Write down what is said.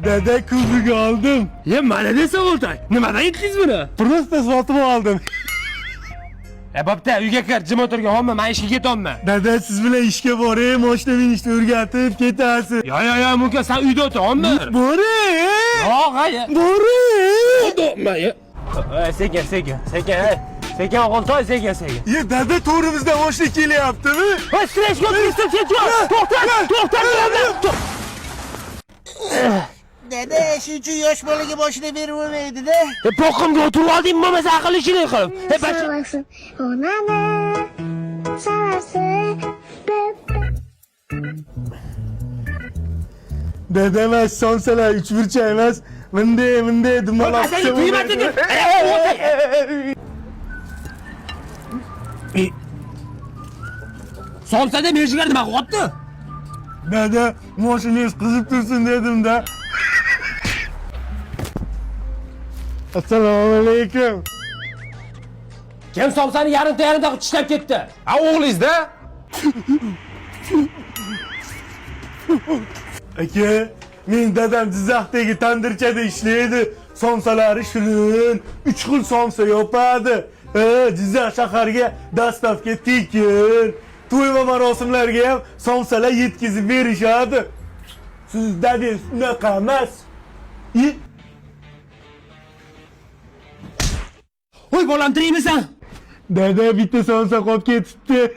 Dede kızı aldım. Ya mana desa O'ltay? Nimadan yetdingiz buni? Prosta sotib oldim. Bo'pti, uyga kir, jim o'tirgan olma, men ishga ketyapman. Dede siz bilan ishga boray, mashina minishni o'rgatib ketasiz. Ya, Muka, sen uyda o'tir, olma. Boray. Yo'q, hayır. Boray. O'tirma, ya. Sekin, hey. Sekin O'ltay, sekin. Ya dede to'g'rimizdan mashina kelyaptimi? Hoy, stress ko'pirishdan ketjon. To'xta. Dede shuncha yosh bolaga boshini berib bo'lmaydi-da. Poqimga o'tirib olding, bo'lmasa aqlli ishini qilib. Seversin onani, seversin Dede emas, sonsalar 3-1 emas. Bunday dumalab. Seni duymadin. Somsada merjigar nima qilyapti? Dede mashinangiz qizib tursin dedim-da. Assalomu alaykum. Kim somsani yarimta tishlab ketdi? Ha o'g'lingiz-da? Aka, men dadam Jizzaxdagi tandirchada ishlaydi. Somsalari shirin, 3 xil somsa yopadi. Jizzax shahariga dastavka tekin. To'y va marosimlarga ham somsalar yetkazib berishadi. Siz dadangiz unaqa emas. Voy bolam, tirikmisan? Dada bitta somsa qolib ketibdi.